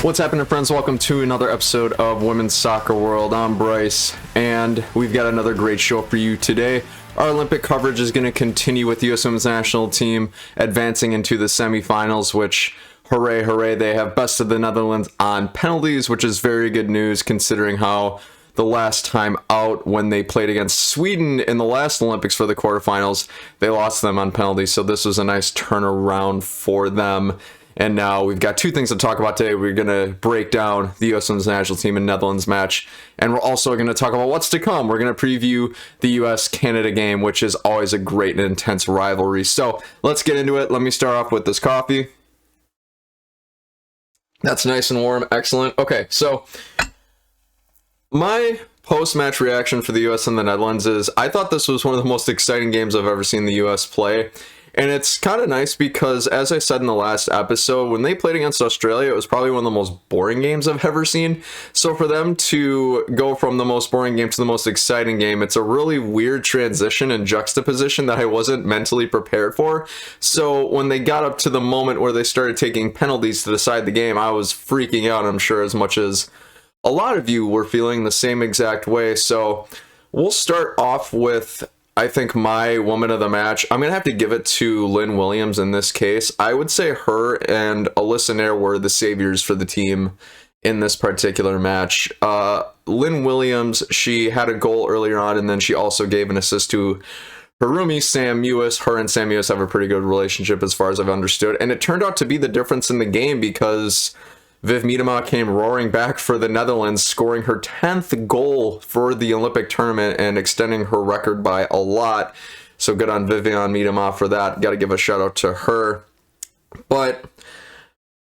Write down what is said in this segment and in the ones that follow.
What's happening, friends? Welcome to another episode of Women's Soccer World. I'm Bryce, and we've got another great show for you today. Our Olympic coverage is going to continue with the U.S. Women's National Team advancing into the semifinals, which, hooray, hooray, they have bested the Netherlands on penalties, which is very good news considering how the last time out when they played against Sweden in the last Olympics for the quarterfinals, they lost them on penalties, so this was a nice turnaround for them. And now we've got two things to talk about today. We're going to break down the U.S. Women's National Team and Netherlands match, and we're also going to talk about what's to come. We're going to preview the U.S.-Canada game, which is always a great and intense rivalry. So let's get into it. Let me start off with this coffee. That's nice and warm. Excellent. Okay, so my post-match reaction for the U.S. and the Netherlands is I thought this was one of the most exciting games I've ever seen the U.S. play. And it's kind of nice because, as I said in the last episode, when they played against Australia, it was probably one of the most boring games I've ever seen. So for them to go from the most boring game to the most exciting game, it's a really weird transition and juxtaposition that I wasn't mentally prepared for. So when they got up to the moment where they started taking penalties to decide the game, I was freaking out, I'm sure, as much as a lot of you were feeling the same exact way. So we'll start off with, I think, my woman of the match. I'm going to have to give it to Lynn Williams in this case. I would say her and Alyssa Nair were the saviors for the team in this particular match. Lynn Williams, she had a goal earlier on, and then she also gave an assist to her roomie, Sam Mewis. Her and Sam Mewis have a pretty good relationship as far as I've understood, and it turned out to be the difference in the game because Viv Miedema came roaring back for the Netherlands, scoring her 10th goal for the Olympic tournament and extending her record by a lot. So good on Vivianne Miedema for that. Got to give a shout out to her. But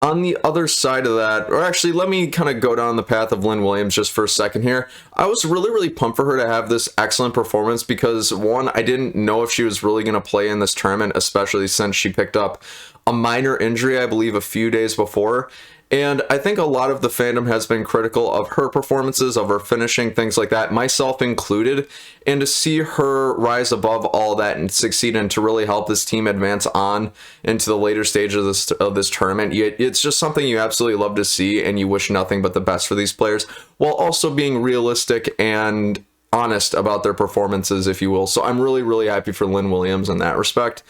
on the other side of that, or actually, let me kind of go down the path of Lynn Williams just for a second here. I was really pumped for her to have this excellent performance because, one, I didn't know if she was really going to play in this tournament, especially since she picked up a minor injury, I believe, a few days before. And I think a lot of the fandom has been critical of her performances, of her finishing, things like that, myself included. And to see her rise above all that and succeed and to really help this team advance on into the later stages of this tournament, it's just something you absolutely love to see, and you wish nothing but the best for these players, while also being realistic and honest about their performances, if you will. So I'm really happy for Lynn Williams in that respect.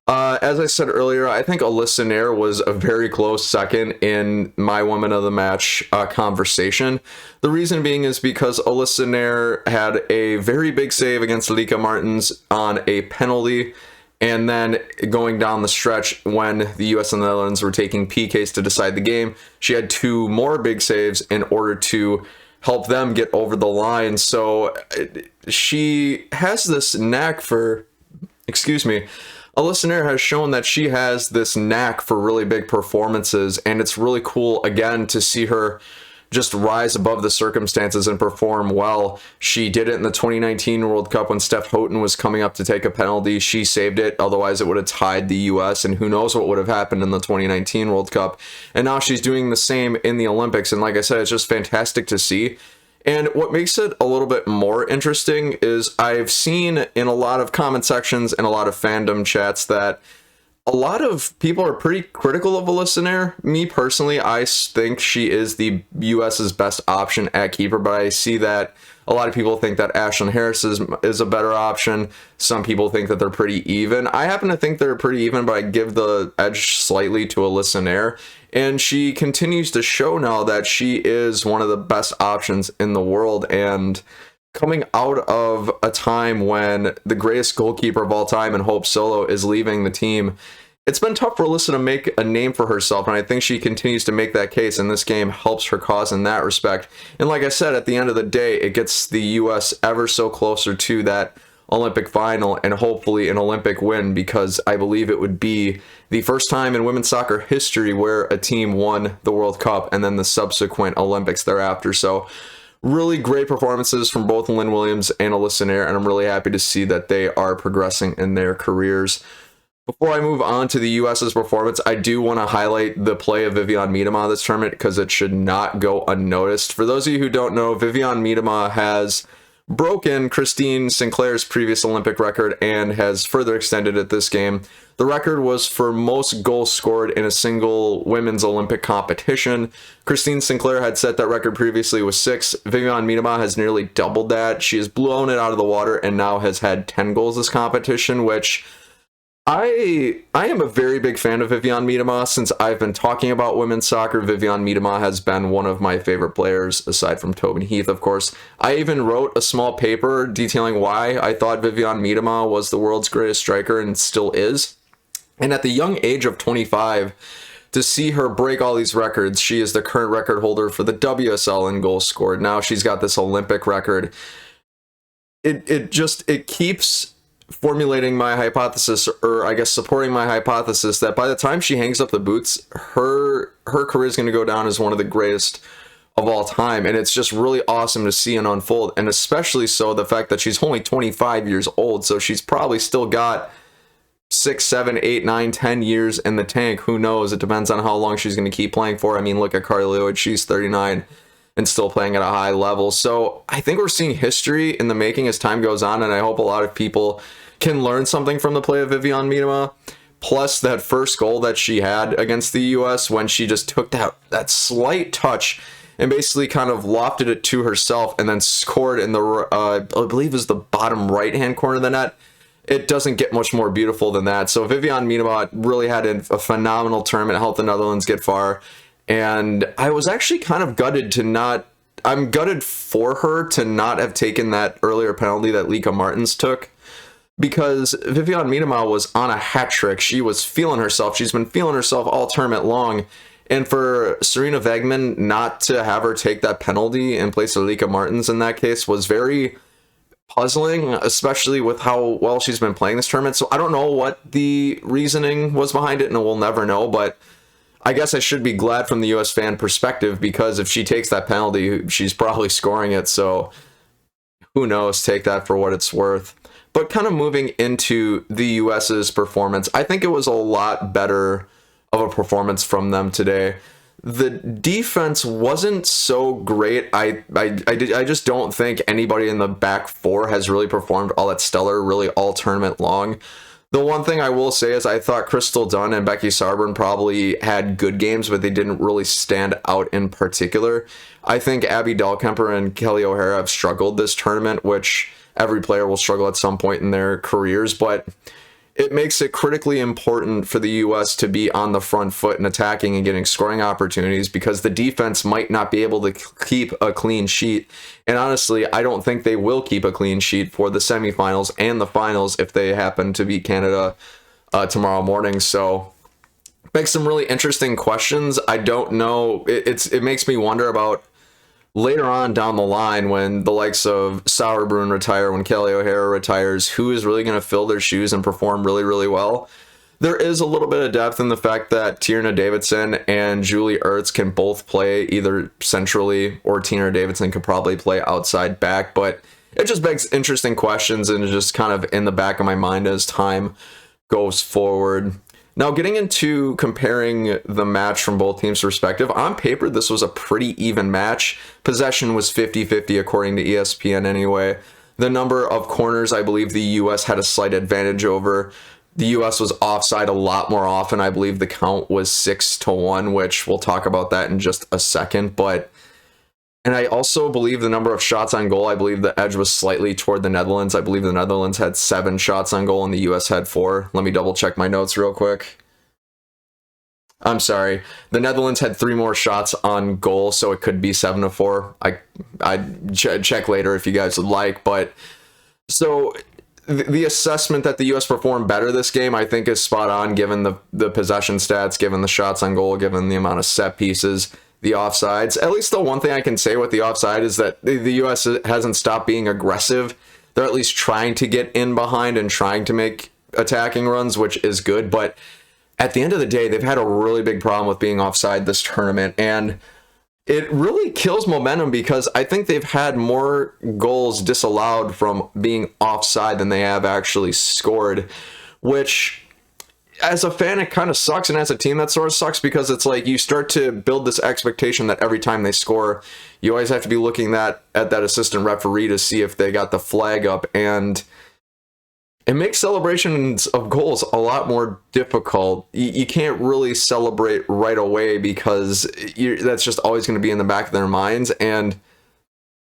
As I said earlier, I think Alyssa Nair was a very close second in my woman of the match conversation. The reason being is because Alyssa Nair had a very big save against Lieke Martens on a penalty, and then going down the stretch when the US and the Netherlands were taking PKs to decide the game, she had two more big saves in order to help them get over the line. So she has this knack for, Alyssa Nair has shown that she has this knack for really big performances, and it's really cool, again, to see her just rise above the circumstances and perform well. She did it in the 2019 World Cup when Steph Houghton was coming up to take a penalty. She saved it, otherwise it would have tied the U.S., and who knows what would have happened in the 2019 World Cup. And now she's doing the same in the Olympics, and like I said, it's just fantastic to see. And what makes it a little bit more interesting is I've seen in a lot of comment sections and a lot of fandom chats that a lot of people are pretty critical of Alyssa Nair. Me personally, I think she is the US's best option at keeper, but I see that a lot of people think that Ashlyn Harris is a better option. Some people think that they're pretty even. I happen to think they're pretty even, but I give the edge slightly to Alyssa Nair. And she continues to show now that she is one of the best options in the world. And coming out of a time when the greatest goalkeeper of all time and Hope Solo is leaving the team, it's been tough for Alyssa to make a name for herself, and I think she continues to make that case, and this game helps her cause in that respect. And like I said, at the end of the day, it gets the U.S. ever so closer to that Olympic final and hopefully an Olympic win, because I believe it would be the first time in women's soccer history where a team won the World Cup and then the subsequent Olympics thereafter. So really great performances from both Lynn Williams and Alyssa Nair, and I'm really happy to see that they are progressing in their careers. Before I move on to the U.S.'s performance, I do want to highlight the play of Vivianne Miedema this tournament because it should not go unnoticed. For those of you who don't know, Vivianne Miedema has broken Christine Sinclair's previous Olympic record and has further extended it this game. The record was for most goals scored in a single women's Olympic competition. Christine Sinclair had set that record previously with 6. Vivianne Miedema has nearly doubled that. She has blown it out of the water and now has had 10 goals this competition, which I am a very big fan of Vivianne Miedema. Since I've been talking about women's soccer, Vivianne Miedema has been one of my favorite players, aside from Tobin Heath, of course. I even wrote a small paper detailing why I thought Vivianne Miedema was the world's greatest striker and still is. And at the young age of 25, to see her break all these records, she is the current record holder for the WSL in goals scored. Now she's got this Olympic record. It keeps formulating my hypothesis, or I guess supporting my hypothesis, that by the time she hangs up the boots, her career is going to go down as one of the greatest of all time. And it's just really awesome to see it unfold. And especially so the fact that she's only 25 years old. So she's probably still got 6, 7, 8, 9, 10 years in the tank. Who knows? It depends on how long she's going to keep playing for. I mean, look at Carly Lloyd. She's 39 and still playing at a high level. So I think we're seeing history in the making as time goes on, and I hope a lot of people can learn something from the play of Vivianne Miedema. Plus, that first goal that she had against the U.S. when she just took that slight touch and basically kind of lofted it to herself and then scored in the, I believe is the bottom right-hand corner of the net. It doesn't get much more beautiful than that. So Vivianne Miedema really had a phenomenal tournament, helped the Netherlands get far. And I was actually kind of gutted I'm gutted for her to not have taken that earlier penalty that Lika Martens took, because Vivianne Miedema was on a hat trick. She was feeling herself. She's been feeling herself all tournament long. And for Serena Wegman not to have her take that penalty in place of Lika Martens in that case was very puzzling, especially with how well she's been playing this tournament. So I don't know what the reasoning was behind it, and we'll never know, but I guess I should be glad from the U.S. fan perspective, because if she takes that penalty, she's probably scoring it. So who knows? Take that for what it's worth. But kind of moving into the U.S.'s performance, I think it was a lot better of a performance from them today. The defense wasn't so great. I just don't think anybody in the back four has really performed all that stellar, really all tournament long. The one thing I will say is I thought Crystal Dunn and Becky Sarburn probably had good games, but they didn't really stand out in particular. I think Abby Dahlkemper and Kelly O'Hara have struggled this tournament, which every player will struggle at some point in their careers, but it makes it critically important for the U.S. to be on the front foot and attacking and getting scoring opportunities, because the defense might not be able to keep a clean sheet. And honestly, I don't think they will keep a clean sheet for the semifinals and the finals if they happen to beat Canada tomorrow morning. So makes some really interesting questions. I don't know. It makes me wonder about later on down the line, when the likes of Sauerbrunn retire, when Kelly O'Hara retires, who is really going to fill their shoes and perform really, really well? There is a little bit of depth in the fact that Tierna Davidson and Julie Ertz can both play either centrally, or Tierna Davidson could probably play outside back, but it just begs interesting questions and is just kind of in the back of my mind as time goes forward. Now, getting into comparing the match from both teams' perspective, on paper, this was a pretty even match. Possession was 50-50 according to ESPN anyway. The number of corners, I believe the U.S. had a slight advantage over. The U.S. was offside a lot more often. I believe the count was 6-1, which we'll talk about that in just a second. And I also believe the number of shots on goal, I believe the edge was slightly toward the Netherlands. I believe the Netherlands had 7 shots on goal and the U.S. had 4. Let me double check my notes real quick. I'm sorry. The Netherlands had 3 more shots on goal, so it could be 7-4. I'd check later if you guys would like. But so the assessment that the U.S. performed better this game, I think, is spot on, given the possession stats, given the shots on goal, given the amount of set pieces, the offsides. At least the one thing I can say with the offside is that the U.S. hasn't stopped being aggressive. They're at least trying to get in behind and trying to make attacking runs, which is good. But at the end of the day, they've had a really big problem with being offside this tournament. And it really kills momentum, because I think they've had more goals disallowed from being offside than they have actually scored, which as a fan, it kind of sucks, and as a team, that sort of sucks, because it's like you start to build this expectation that every time they score, you always have to be looking at that assistant referee to see if they got the flag up, and it makes celebrations of goals a lot more difficult. You can't really celebrate right away because that's just always going to be in the back of their minds, and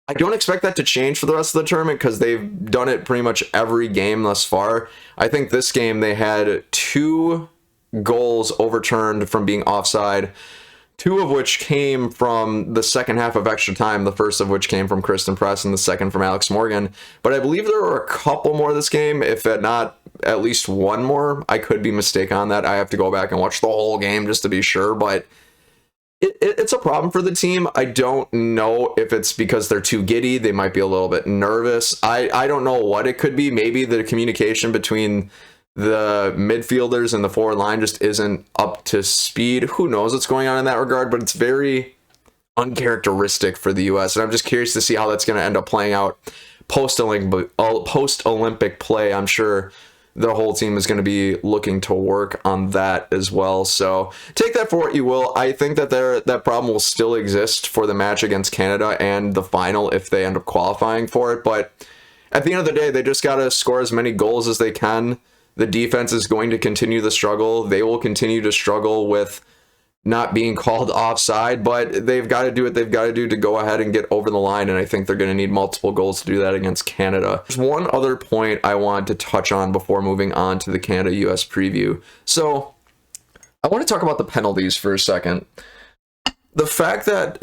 I don't expect that to change for the rest of the tournament because they've done it pretty much every game thus far. I think this game they had 2 goals overturned from being offside, 2 of which came from the second half of extra time, the first of which came from Kristen Press and the second from Alex Morgan. But I believe there were a couple more this game, if not at least one more. I could be mistaken on that. I have to go back and watch the whole game just to be sure, but it's a problem for the team. I don't know if it's because they're too giddy. They might be a little bit nervous. I don't know what it could be. Maybe the communication between the midfielders and the forward line just isn't up to speed. Who knows what's going on in that regard, but it's very uncharacteristic for the U.S. And I'm just curious to see how that's going to end up playing out post-Olympic play. I'm sure the whole team is going to be looking to work on that as well. So take that for what you will. I think that that problem will still exist for the match against Canada and the final if they end up qualifying for it. But at the end of the day, they just got to score as many goals as they can. The defense is going to continue to struggle. They will continue to struggle with not being called offside, but they've got to do what they've got to do to go ahead and get over the line, and I think they're going to need multiple goals to do that against Canada. There's one other point I wanted to touch on before moving on to the Canada-US preview. So I want to talk about the penalties for a second. The fact that,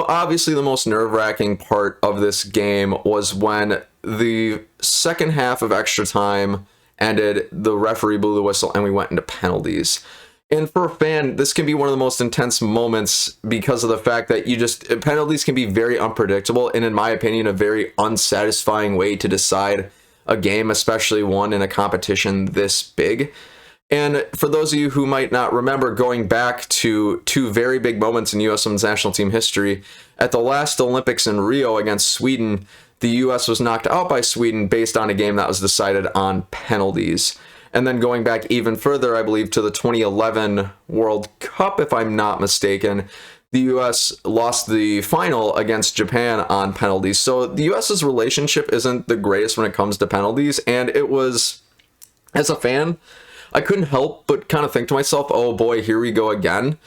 obviously the most nerve-wracking part of this game was when the second half of extra time ended, the referee blew the whistle, and we went into penalties. And for a fan, this can be one of the most intense moments because of the fact that penalties can be very unpredictable and, in my opinion, a very unsatisfying way to decide a game, especially one in a competition this big. And for those of you who might not remember, going back to 2 very big moments in U.S. Women's National Team history, at the last Olympics in Rio against Sweden, the U.S. was knocked out by Sweden based on a game that was decided on penalties. And then going back even further, I believe, to the 2011 World Cup, if I'm not mistaken, the U.S. lost the final against Japan on penalties. So the U.S.'s relationship isn't the greatest when it comes to penalties. And it was, as a fan, I couldn't help but kind of think to myself, oh boy, here we go again.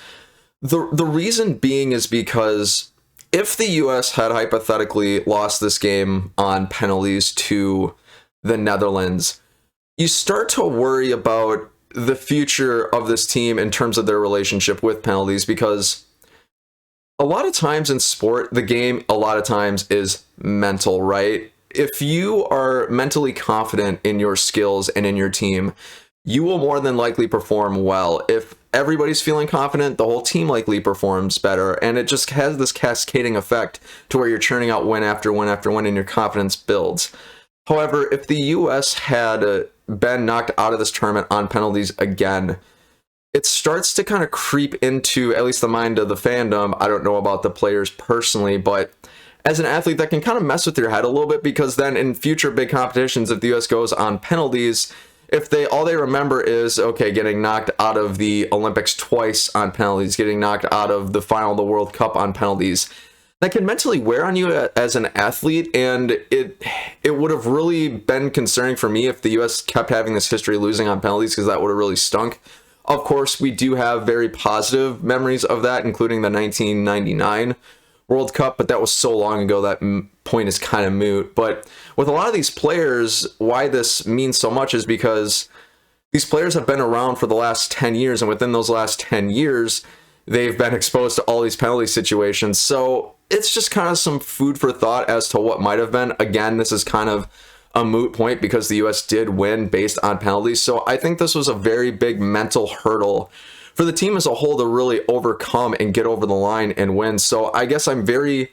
The reason being is because if the U.S. had hypothetically lost this game on penalties to the Netherlands, you start to worry about the future of this team in terms of their relationship with penalties, because a lot of times in sport, the game a lot of times is mental, right? If you are mentally confident in your skills and in your team, you will more than likely perform well. If everybody's feeling confident, the whole team likely performs better, and it just has this cascading effect to where you're churning out win after win after win and your confidence builds. However, if the U.S. had been knocked out of this tournament on penalties again, it starts to kind of creep into at least the mind of the fandom. I don't know about the players personally, but as an athlete, that can kind of mess with your head a little bit, because then in future big competitions, if the U.S. goes on penalties, if all they remember is, okay, getting knocked out of the Olympics twice on penalties, getting knocked out of the final of the World Cup on penalties, that can mentally wear on you as an athlete, and it would have really been concerning for me if the U.S. kept having this history of losing on penalties, because that would have really stunk. Of course, we do have very positive memories of that, including the 1999 World Cup, but that was so long ago that point is kind of moot. But with a lot of these players, why this means so much is because these players have been around for the last 10 years, and within those last 10 years, they've been exposed to all these penalty situations. So it's just kind of some food for thought as to what might have been. Again, this is kind of a moot point because the U.S. did win based on penalties. So I think this was a very big mental hurdle for the team as a whole to really overcome and get over the line and win. So I guess I'm very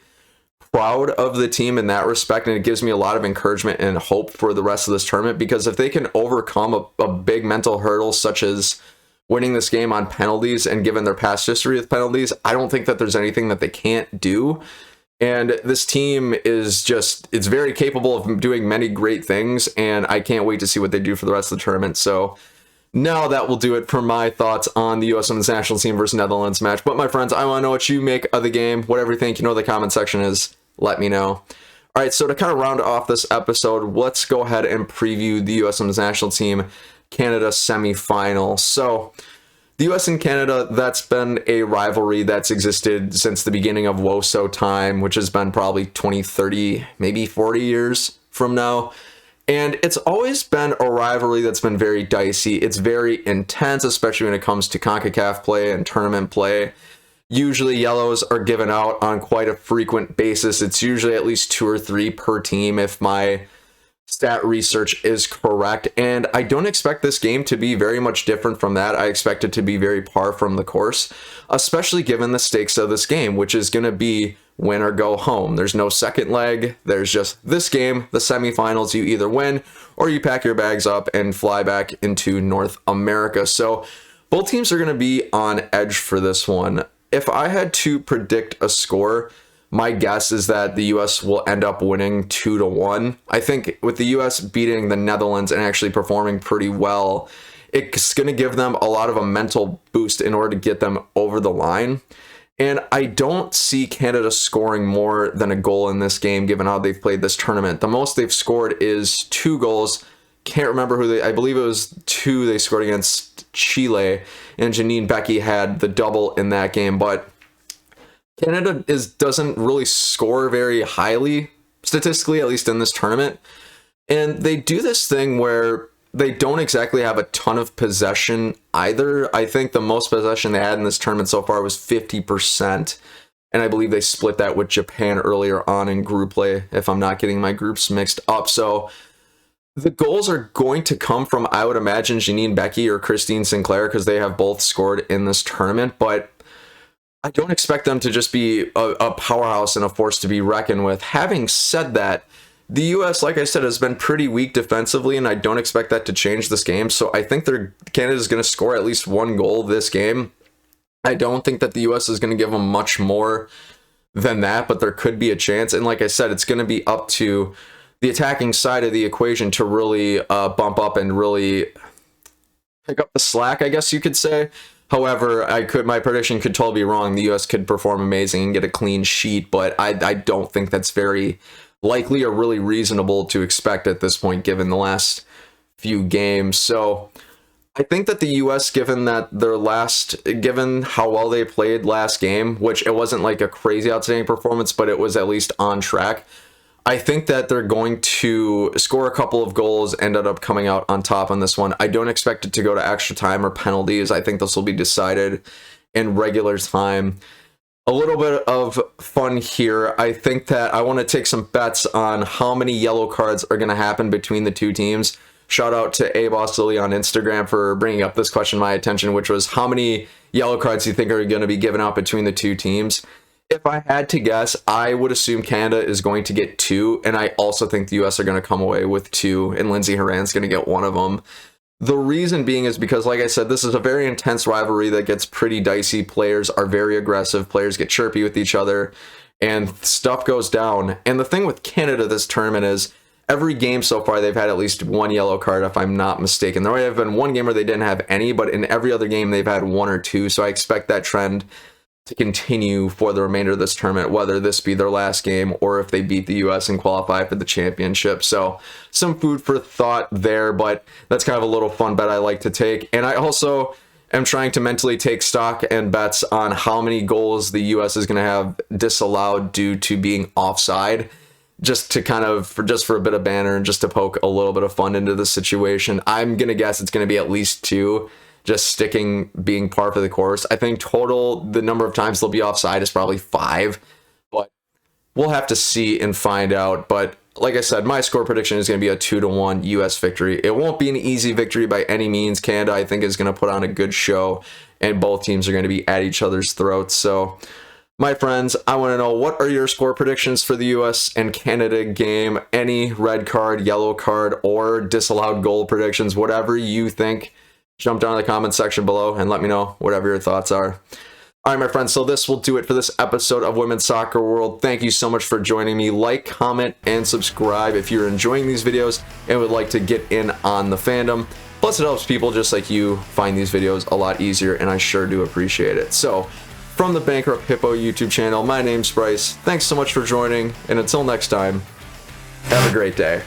proud of the team in that respect, and it gives me a lot of encouragement and hope for the rest of this tournament, because if they can overcome a big mental hurdle such as winning this game on penalties, and given their past history with penalties, I don't think that there's anything that they can't do. And this team is it's very capable of doing many great things, and I can't wait to see what they do for the rest of the tournament. So Now that will do it for my thoughts on the US Women's National Team versus Netherlands match. But my friends, I want to know what you make of the game. Whatever you think, you know the comment section is. Let me know. All right, so to kind of round off this episode, let's go ahead and preview the US Women's National Team Canada semifinal. So the US and Canada, that's been a rivalry that's existed since the beginning of WOSO time, which has been probably 20, 30, maybe 40 years from now. And it's always been a rivalry that's been very dicey. It's very intense, especially when it comes to CONCACAF play and tournament play. Usually yellows are given out on quite a frequent basis. It's usually at least 2 or 3 per team if my stat research is correct. And I don't expect this game to be very much different from that. I expect it to be very par from the course, especially given the stakes of this game, which is going to be win or go home. There's no second leg. There's just this game, the semifinals. You either win or you pack your bags up and fly back into North America. So both teams are going to be on edge for this one. If I had to predict a score, my guess is that the US will end up winning 2-1. I think with the US beating the Netherlands and actually performing pretty well, it's going to give them a lot of a mental boost in order to get them over the line. And I don't see Canada scoring more than a goal in this game, given how they've played this tournament. The most they've scored is 2 goals. Can't remember who I believe it was 2 they scored against Chile, and Janine Becky had the double in that game. But Canada doesn't really score very highly, statistically, at least in this tournament. And they do this thing where they don't exactly have a ton of possession either. I think the most possession they had in this tournament so far was 50%. And I believe they split that with Japan earlier on in group play, if I'm not getting my groups mixed up. So the goals are going to come from, I would imagine, Janine Becky or Christine Sinclair, because they have both scored in this tournament. But I don't expect them to just be a powerhouse and a force to be reckoned with. Having said that, the U.S., like I said, has been pretty weak defensively, and I don't expect that to change this game. So I think Canada's going to score at least 1 goal this game. I don't think that the U.S. is going to give them much more than that, but there could be a chance. And like I said, it's going to be up to the attacking side of the equation to really bump up and really pick up the slack, I guess you could say. However, my prediction could totally be wrong. The U.S. could perform amazing and get a clean sheet, but I don't think that's very likely or really reasonable to expect at this point, given the last few games. So I think that the U.S., given how well they played last game, which it wasn't like a crazy outstanding performance, but it was at least on track, I think that they're going to score a couple of goals, ended up coming out on top on this one. I don't expect it to go to extra time or penalties. I think this will be decided in regular time. A little bit of fun here. I think that I want to take some bets on how many yellow cards are going to happen between the two teams. Shout out to ABossLily on Instagram for bringing up this question to my attention, which was how many yellow cards do you think are going to be given out between the two teams? If I had to guess, I would assume Canada is going to get 2, and I also think the US are going to come away with 2, and Lindsey Horan's going to get 1 of them. The reason being is because, like I said, this is a very intense rivalry that gets pretty dicey. Players are very aggressive. Players get chirpy with each other, and stuff goes down. And the thing with Canada this tournament is every game so far, they've had at least 1 yellow card, if I'm not mistaken. There might have been 1 game where they didn't have any, but in every other game, they've had 1 or 2. So I expect that trend to continue for the remainder of this tournament, whether this be their last game or if they beat the US and qualify for the championship. So some food for thought there, but that's kind of a little fun bet I like to take. And I also am trying to mentally take stock and bets on how many goals the US is going to have disallowed due to being offside, just to kind of, for a bit of banter and just to poke a little bit of fun into the situation. I'm going to guess it's going to be at least 2. Just being par for the course. I think total, the number of times they'll be offside is probably 5, but we'll have to see and find out. But like I said, my score prediction is going to be a 2-1 US victory. It won't be an easy victory by any means. Canada, I think, is going to put on a good show, and both teams are going to be at each other's throats. So, my friends, I want to know, what are your score predictions for the US and Canada game? Any red card, yellow card, or disallowed goal predictions, whatever you think. Jump down in the comments section below and let me know whatever your thoughts are. All right, my friends, so this will do it for this episode of Women's Soccer World. Thank you so much for joining me. Like, comment, and subscribe if you're enjoying these videos and would like to get in on the fandom. Plus, it helps people just like you find these videos a lot easier, and I sure do appreciate it. So, from the Bankrupt Hippo YouTube channel, my name's Bryce. Thanks so much for joining, and until next time, have a great day.